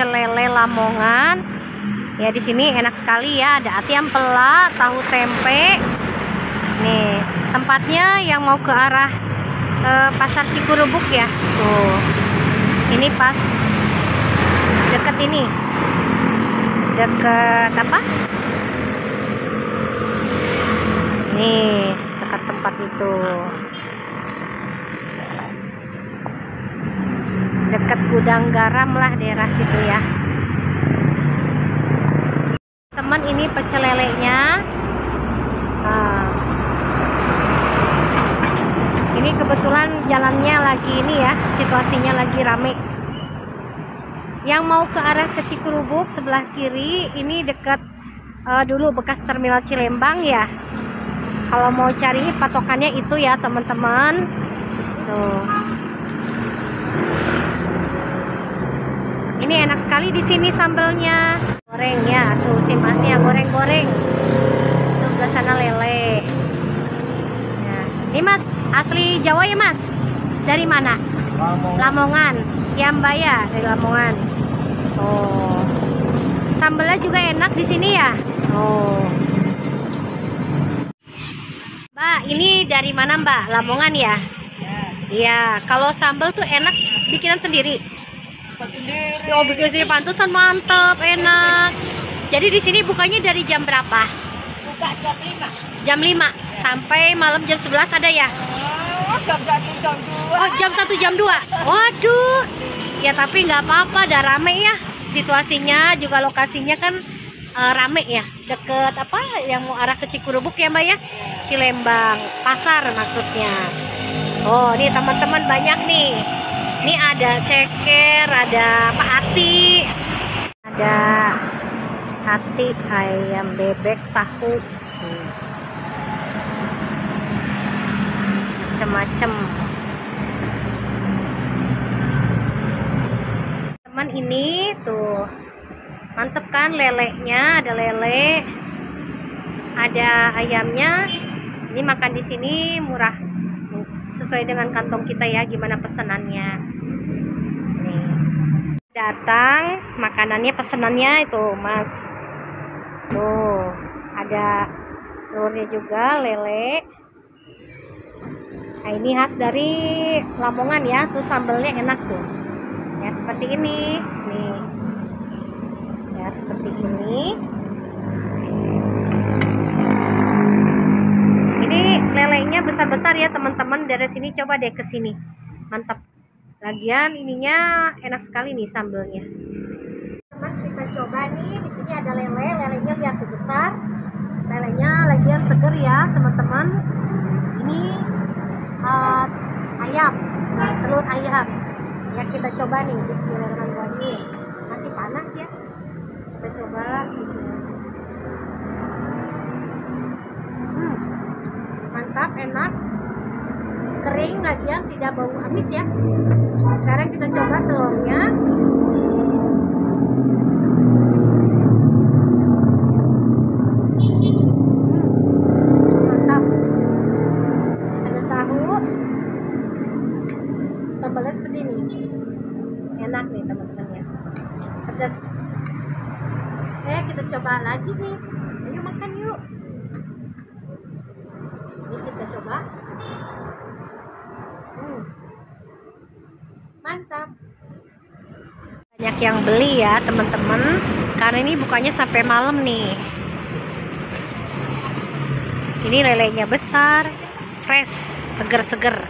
pecel lele Lamongan. Ya di sini enak sekali ya, ada ati ampela, tahu tempe. Nih, tempatnya yang mau ke arah Pasar Cikurubuk ya. Tuh. Ini pas deket ini. Deket apa? Nih, dekat tempat itu. Dekat gudang garam lah daerah situ ya. Teman, ini pecel lelenya. Ini kebetulan jalannya lagi ini ya, situasinya lagi rame. Yang mau ke arah ke Cikurubuk sebelah kiri ini dekat dulu bekas terminal Cilembang ya. Kalau mau cari patokannya itu ya teman-teman. Tuh. Ini enak sekali di sini sambelnya. Goreng ya, tuh si masnya goreng-goreng. Tuh ke sana lele. Nah, ini Mas, asli Jawa ya Mas? Dari mana? Lamongan. Ya Mbak ya, dari Lamongan. Oh. Sambelnya juga enak di sini ya? Oh. Mbak, ini dari mana Mbak? Lamongan ya? Iya, kalau sambal tuh enak bikinan sendiri. Oh, bikin sendiri, pantesan mantap, enak. Jadi di sini bukanya dari jam berapa? Buka jam 5. Jam 5 sampai malam jam 11 ada ya? Oh, jam 1 jam 2. Oh, jam 1 jam 2. Waduh. Ya tapi nggak apa-apa, udah rame ya. Situasinya juga lokasinya kan rame ya. Deket apa yang mau arah ke Cikurubuk ya Mbak ya? Cilembang, pasar maksudnya. Oh, ini teman-teman banyak nih. Ini ada ceker, ada apa, ati, ada hati, ayam bebek, tahu, macam-macam. Teman, ini tuh mantep kan lelenya, ada lele, ada ayamnya. Ini makan di sini murah, sesuai dengan kantong kita ya, gimana pesanannya. Nih, datang makanannya, pesanannya itu Mas. Tuh, ada telurnya juga, lele. Nah, ini khas dari Lamongan ya, tuh sambelnya enak tuh. Ya seperti ini. Nih. Ya seperti ini. Lelenya besar-besar ya teman-teman. Dari sini coba deh ke sini, mantap. Lagian ininya enak sekali nih sambelnya. Teman, kita coba nih, di sini ada lele. Lelenya lihat tuh besar. Lelenya lagian seger ya teman-teman. Ini ayam, telur ayam. Ya kita coba nih, bismillahirrahmanirrahim. Masih panas ya. Kita coba bismillah. Mantap, enak, kering, lagian tidak bau amis ya. Sekarang kita coba telurnya. Mantap, ada tahu, sambalnya seperti ini, enak nih teman-teman ya, pedas. Kita coba lagi nih, ayo makan yuk. Ini kita coba. Mantap. Banyak yang beli ya teman-teman, karena ini bukanya sampai malam nih. Ini lelenya besar, fresh, seger-seger.